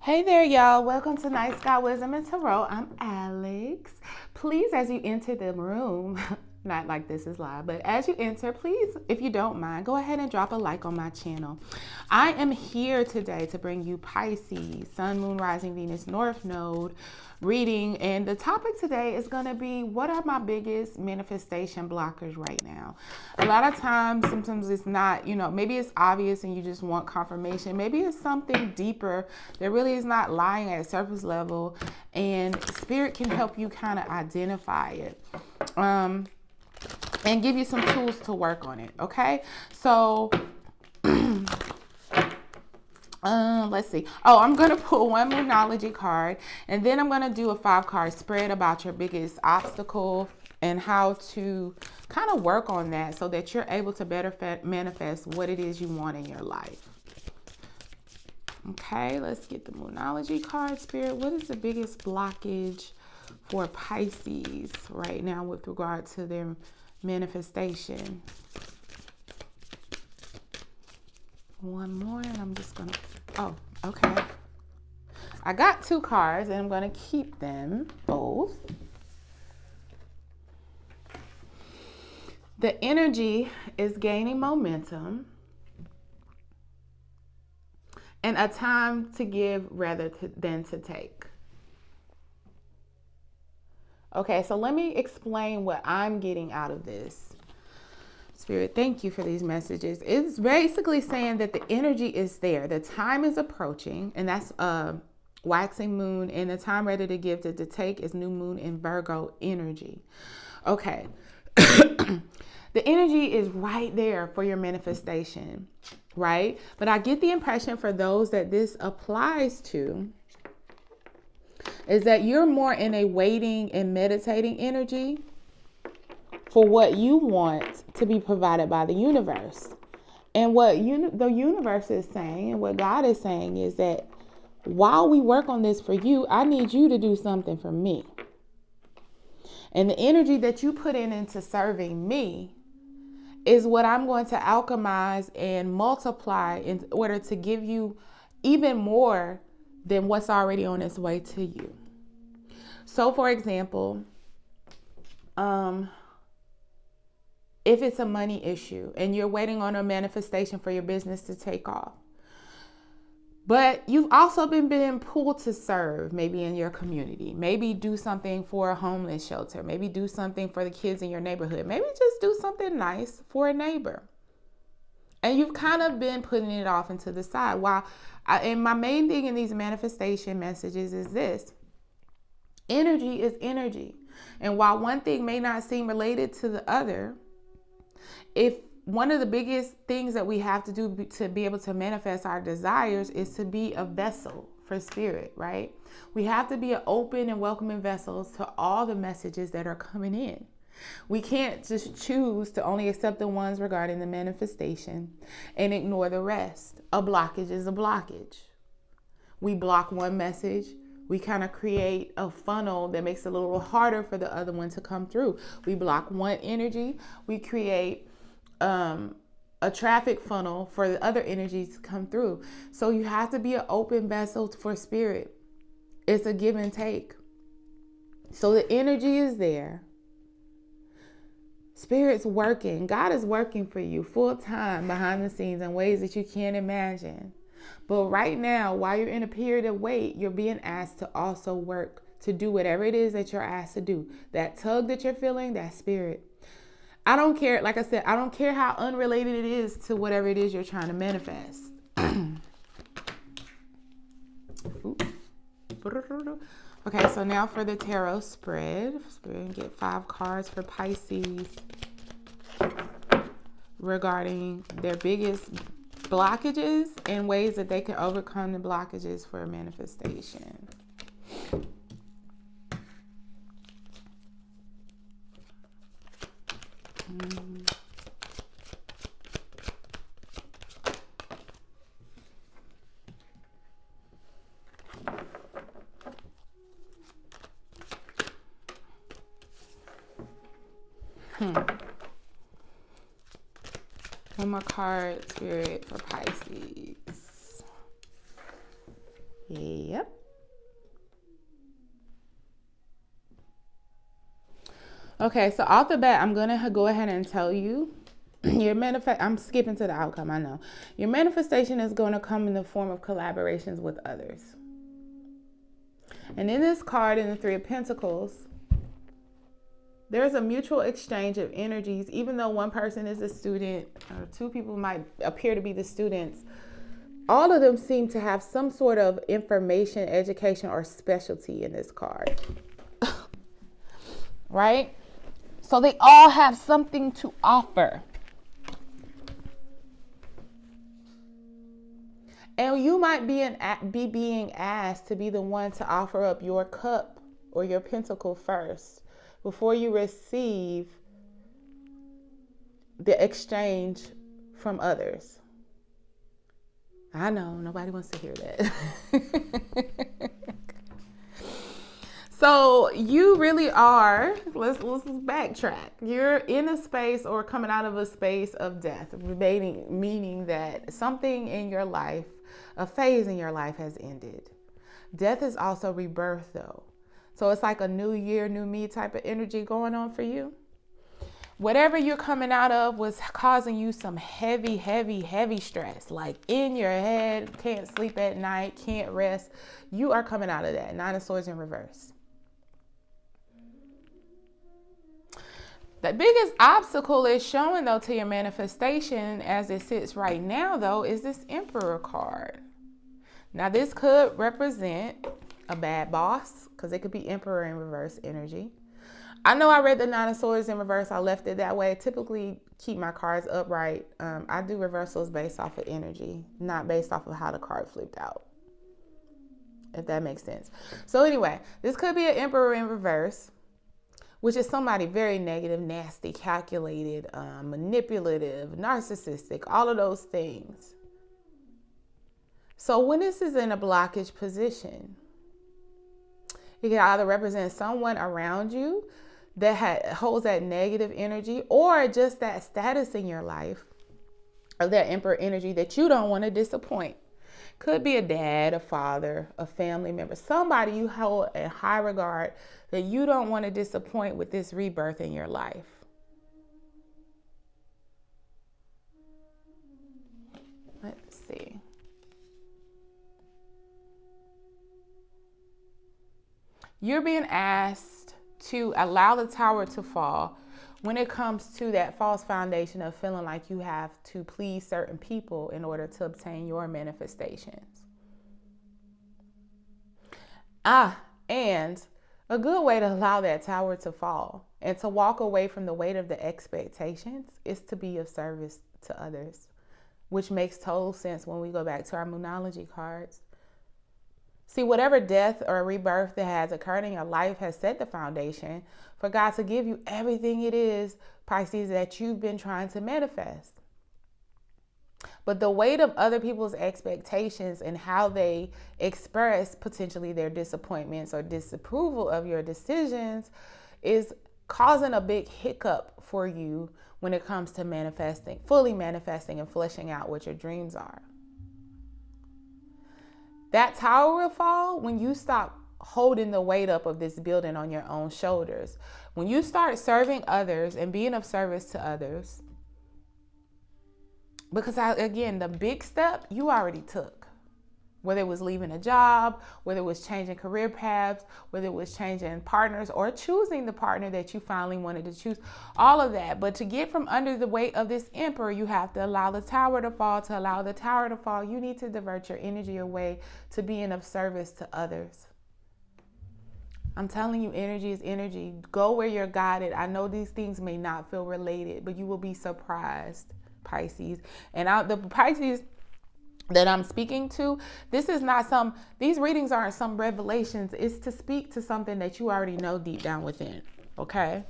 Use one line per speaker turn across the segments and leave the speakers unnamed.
Hey there, y'all. Welcome to Night Sky Wisdom and Tarot. I'm Alex. Please, as you enter the room, not like this is live, but as you enter, please, if you don't mind, go ahead and drop a like on my channel. I am here today to bring you Pisces, Sun, Moon, Rising, Venus, North Node reading. And the topic today is going to be, what are my biggest manifestation blockers right now? A lot of times, sometimes it's not, maybe it's obvious and you just want confirmation. Maybe it's something deeper that really is not lying at surface level, and spirit can help you kind of identify it. And give you some tools to work on it. Okay. So, let's see. Oh, I'm going to pull one Moonology card, and then I'm going to do a 5-card spread about your biggest obstacle and how to kind of work on that so that you're able to better manifest what it is you want in your life. Okay, let's get the Moonology card, Spirit. What is the biggest blockage for Pisces right now with regard to their manifestation? One more, and I'm just gonna, oh, okay. I got 2 cards, and I'm gonna keep them both. The energy is gaining momentum, and a time to give rather than to take. Okay, so let me explain what I'm getting out of this. Spirit, thank you for these messages. It's basically saying that the energy is there. The time is approaching, and that's waxing moon, and the time ready to give to take is new moon in Virgo energy. Okay. The energy is right there for your manifestation, right? But I get the impression for those that this applies to is that you're more in a waiting and meditating energy for what you want to be provided by the universe. And what the universe is saying and what God is saying is that while we work on this for you, I need you to do something for me. And the energy that you put into serving me is what I'm going to alchemize and multiply in order to give you even more than what's already on its way to you. So, for example, if it's a money issue and you're waiting on a manifestation for your business to take off, but you've also been being pulled to serve, maybe in your community, maybe do something for a homeless shelter, maybe do something for the kids in your neighborhood, maybe just do something nice for a neighbor. And you've kind of been putting it off into the side. And my main thing in these manifestation messages is this: energy is energy. And while one thing may not seem related to the other, if one of the biggest things that we have to do to be able to manifest our desires is to be a vessel for spirit, right? We have to be an open and welcoming vessels to all the messages that are coming in. We can't just choose to only accept the ones regarding the manifestation and ignore the rest. A blockage is a blockage. We block one message. We kind of create a funnel that makes it a little harder for the other one to come through. We block one energy. We create a traffic funnel for the other energies to come through. So you have to be an open vessel for spirit. It's a give and take. So the energy is there. Spirit's working. God is working for you full time behind the scenes in ways that you can't imagine. But right now, while you're in a period of wait, you're being asked to also work to do whatever it is that you're asked to do. That tug that you're feeling, that spirit. I don't care, like I said, I don't care how unrelated it is to whatever it is you're trying to manifest. Okay, so now for the tarot spread. We're going to get 5 cards for Pisces regarding their biggest blockages and ways that they can overcome the blockages for manifestation. One more card, Spirit, for Pisces. Yep. Okay, so off the bat, I'm gonna go ahead and tell you I'm skipping to the outcome, I know. Your manifestation is going to come in the form of collaborations with others. And in this card, in the Three of Pentacles, there's a mutual exchange of energies. Even though one person is a student, or two people might appear to be the students, all of them seem to have some sort of information, education, or specialty in this card. Right? So they all have something to offer. And you might be being asked to be the one to offer up your cup or your pentacle first before you receive the exchange from others. I know, nobody wants to hear that. So you really are, let's backtrack. You're in a space or coming out of a space of death, meaning that something in your life, a phase in your life has ended. Death is also rebirth though. So it's like a new year, new me type of energy going on for you. Whatever you're coming out of was causing you some heavy stress, like in your head, can't sleep at night, can't rest. You are coming out of that. Nine of Swords in reverse. The biggest obstacle is showing though to your manifestation as it sits right now though is this Emperor card. Now this could represent a bad boss because it could be Emperor in reverse energy. I know I read the Nine of Swords in reverse. I left it that way. I typically keep my cards upright. I do reversals based off of energy, not based off of how the card flipped out, if that makes sense. So anyway, this could be an Emperor in reverse, which is somebody very negative, nasty, calculated, manipulative, narcissistic, all of those things. So when this is in a blockage position, it can either represent someone around you that holds that negative energy, or just that status in your life, or that Emperor energy that you don't want to disappoint. Could be a dad, a father, a family member, somebody you hold in high regard that you don't want to disappoint with this rebirth in your life. Let's see. You're being asked to allow the tower to fall when it comes to that false foundation of feeling like you have to please certain people in order to obtain your manifestations. And a good way to allow that tower to fall and to walk away from the weight of the expectations is to be of service to others, which makes total sense when we go back to our Moonology cards. See, whatever death or rebirth that has occurred in your life has set the foundation for God to give you everything it is, Pisces, that you've been trying to manifest. But the weight of other people's expectations and how they express potentially their disappointments or disapproval of your decisions is causing a big hiccup for you when it comes to manifesting, fully manifesting and fleshing out what your dreams are. That tower will fall when you stop holding the weight up of this building on your own shoulders. When you start serving others and being of service to others. Because again, the big step you already took. Whether it was leaving a job, whether it was changing career paths, whether it was changing partners or choosing the partner that you finally wanted to choose, all of that. But to get from under the weight of this Emperor, you have to allow the tower to fall. To allow the tower to fall, you need to divert your energy away to being of service to others. I'm telling you, energy is energy. Go where you're guided. I know these things may not feel related, but you will be surprised, Pisces. And the Pisces that I'm speaking to, these readings aren't some revelations. It's to speak to something that you already know deep down within. Okay.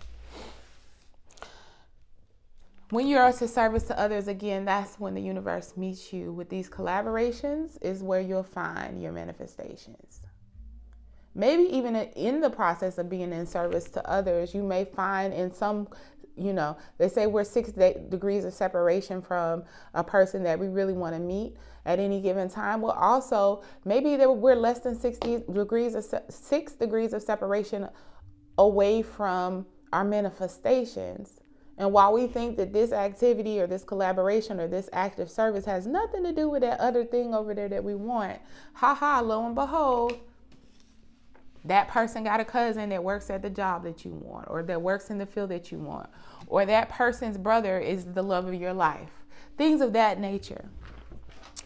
When you're of service to others, again, that's when the universe meets you with these collaborations, is where you'll find your manifestations. Maybe even in the process of being in service to others, you may find in some they say we're 6 degrees of separation from a person that we really want to meet at any given time. Well, also, maybe we're less than 6 degrees of separation away from our manifestations. And while we think that this activity or this collaboration or this active service has nothing to do with that other thing over there that we want, lo and behold, that person got a cousin that works at the job that you want, or that works in the field that you want, or that person's brother is the love of your life. Things of that nature.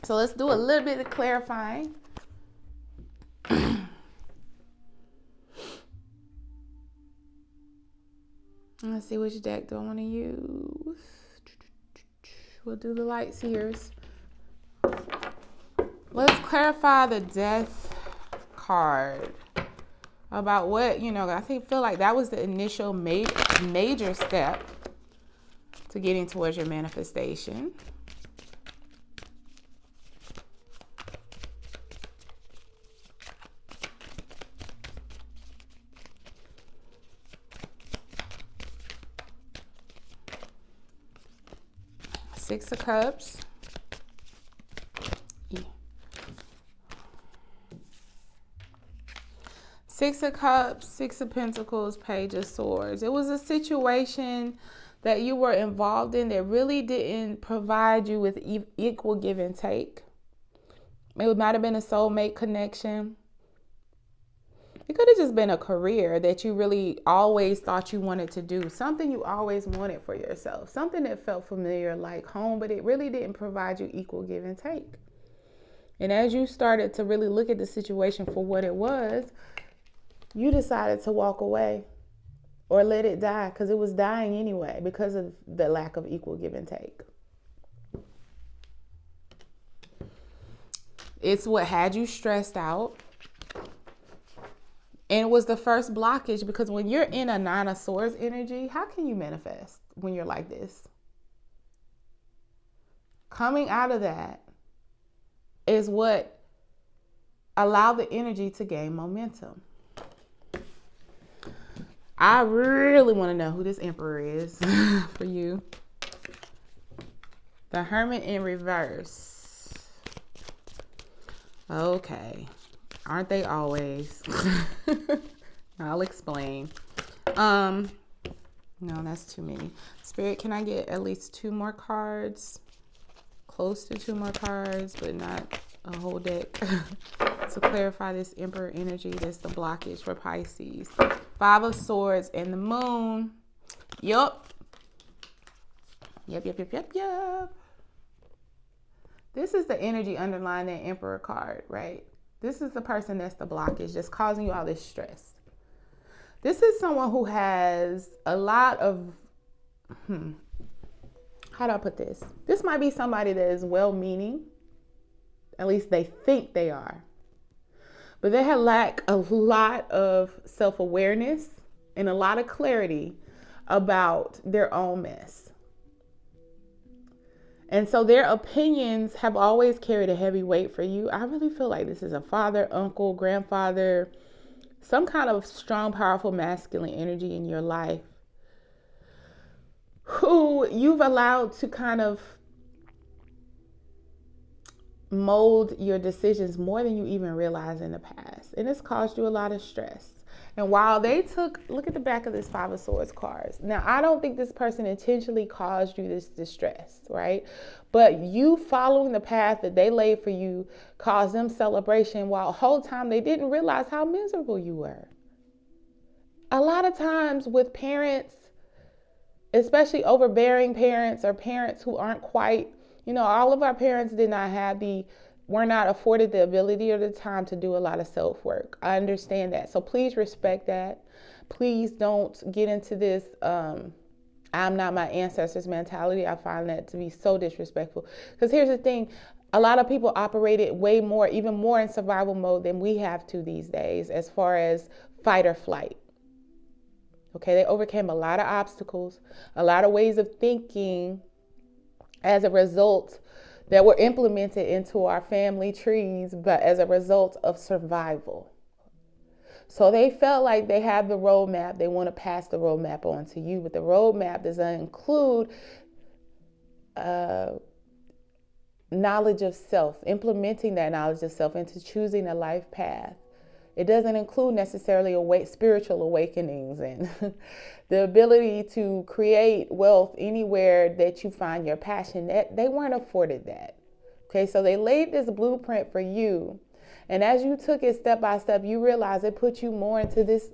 So let's do a little bit of clarifying. Let's see which deck do I want to use. We'll do the light seers. Let's clarify the death card. About what, I feel like that was the initial major step to getting towards your manifestation. Six of Cups. Six of Cups, Six of Pentacles, Page of Swords. It was a situation that you were involved in that really didn't provide you with equal give and take. It might have been a soulmate connection. It could have just been a career that you really always thought you wanted to do. Something you always wanted for yourself. Something that felt familiar like home, but it really didn't provide you equal give and take. And as you started to really look at the situation for what it was, you decided to walk away or let it die, because it was dying anyway because of the lack of equal give and take. It's what had you stressed out. And it was the first blockage, because when you're in a Nine of Swords energy, how can you manifest when you're like this? Coming out of that is what allowed the energy to gain momentum. I really want to know who this Emperor is for you. The Hermit in reverse. Okay. Aren't they always? I'll explain. No, that's too many. Spirit, can I get at least 2 more cards? Close to 2 more cards, but not a whole deck. To clarify this Emperor energy, that's the blockage for Pisces. 5 of Swords and the Moon. Yup. Yep. This is the energy underlying that Emperor card, right? This is the person that's the blockage, that's causing you all this stress. This is someone who has a lot of, how do I put this? This might be somebody that is well-meaning. At least they think they are. But they lack a lot of self-awareness and a lot of clarity about their own mess. And so their opinions have always carried a heavy weight for you. I really feel like this is a father, uncle, grandfather, some kind of strong, powerful, masculine energy in your life who you've allowed to kind of mold your decisions more than you even realize in the past. And it's caused you a lot of stress. And while look at the back of this 5 of Swords cards. Now, I don't think this person intentionally caused you this distress, right? But you following the path that they laid for you caused them celebration, while the whole time they didn't realize how miserable you were. A lot of times with parents, especially overbearing parents or parents who aren't quite, all of our parents were not afforded the ability or the time to do a lot of self-work. I understand that. So please respect that. Please don't get into this I'm not my ancestors mentality. I find that to be so disrespectful. Because here's the thing. A lot of people operated even more in survival mode than we have to these days, as far as fight or flight. Okay, they overcame a lot of obstacles, a lot of ways of thinking as a result that were implemented into our family trees, but as a result of survival. So they felt like they have the roadmap. They want to pass the roadmap on to you, but the roadmap doesn't include knowledge of self, implementing that knowledge of self into choosing a life path. It doesn't include necessarily spiritual awakenings and the ability to create wealth anywhere that you find your passion. They weren't afforded that. Okay, so they laid this blueprint for you. And as you took it step by step, you realize it put you more into this.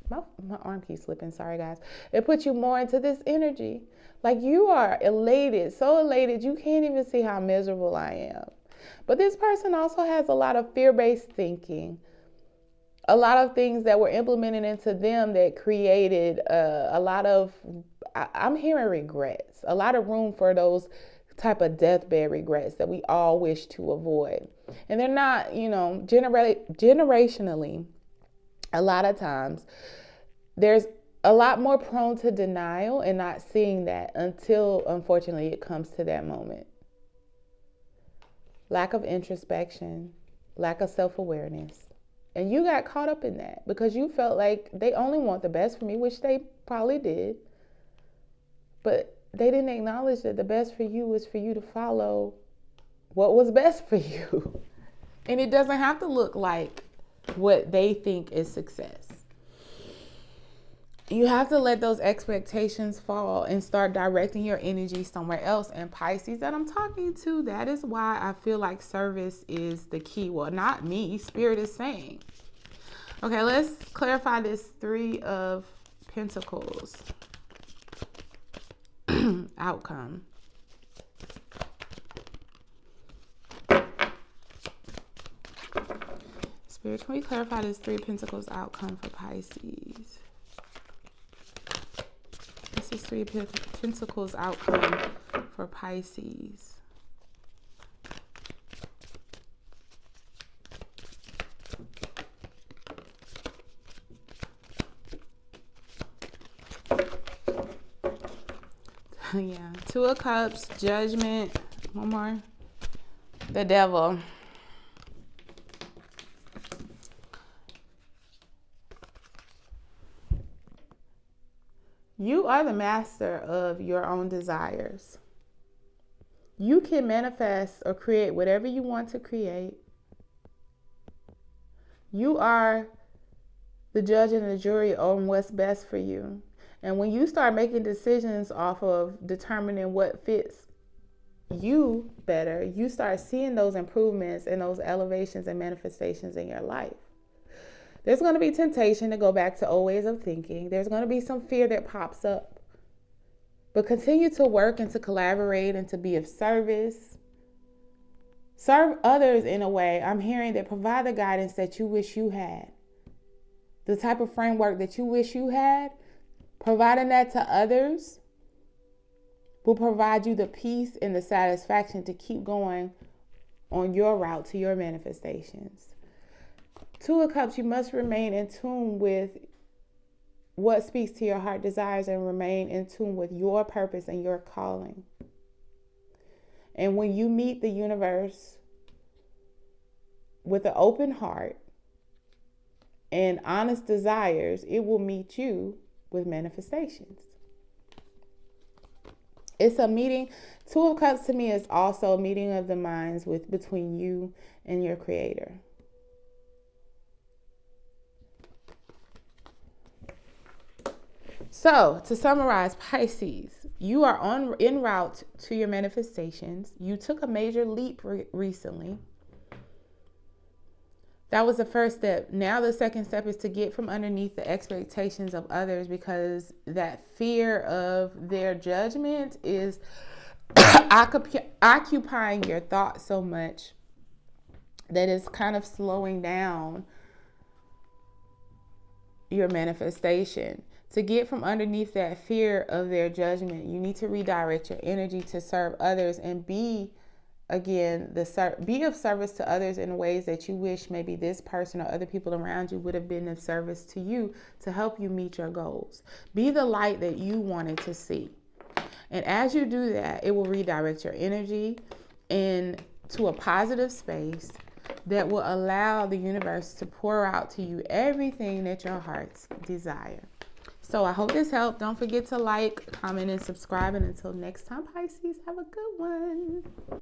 My arm keeps slipping. Sorry, guys. It put you more into this energy. Like you are elated, so elated, you can't even see how miserable I am. But this person also has a lot of fear-based thinking. A lot of things that were implemented into them that created a lot of, I'm hearing regrets, a lot of room for those type of deathbed regrets that we all wish to avoid. And they're not, generationally, a lot of times, there's a lot more prone to denial and not seeing that until, unfortunately, it comes to that moment. Lack of introspection, lack of self-awareness. And you got caught up in that because you felt like they only want the best for me, which they probably did. But they didn't acknowledge that the best for you was for you to follow what was best for you. And it doesn't have to look like what they think is success. You have to let those expectations fall and start directing your energy somewhere else. And Pisces that I'm talking to, that is why I feel like service is the key. Well, not me. Spirit is saying. Okay, let's clarify this 3 of Pentacles outcome. Spirit, can we clarify this 3 of Pentacles outcome for Pisces? This is 3 of Pentacles outcome for Pisces. Yeah, 2 of Cups, Judgment. One more. The Devil. You are the master of your own desires. You can manifest or create whatever you want to create. You are the judge and the jury on what's best for you. And when you start making decisions off of determining what fits you better, you start seeing those improvements and those elevations and manifestations in your life. There's going to be temptation to go back to old ways of thinking. There's going to be some fear that pops up. But continue to work and to collaborate and to be of service. Serve others in a way, I'm hearing, that provide the guidance that you wish you had. The type of framework that you wish you had, providing that to others will provide you the peace and the satisfaction to keep going on your route to your manifestations. 2 of Cups, you must remain in tune with what speaks to your heart desires and remain in tune with your purpose and your calling. And when you meet the universe with an open heart and honest desires, it will meet you with manifestations. It's a meeting. 2 of Cups to me is also a meeting of the minds between you and your creator. So, to summarize, Pisces, you are en route to your manifestations. You took a major leap recently. That was the first step. Now the second step is to get from underneath the expectations of others, because that fear of their judgment is occupying your thoughts so much that it's kind of slowing down your manifestation. To get from underneath that fear of their judgment, you need to redirect your energy to serve others and be of service to others in ways that you wish maybe this person or other people around you would have been of service to you to help you meet your goals. Be the light that you wanted to see. And as you do that, it will redirect your energy into a positive space that will allow the universe to pour out to you everything that your hearts desire. So I hope this helped. Don't forget to like, comment, and subscribe. And until next time, Pisces, have a good one.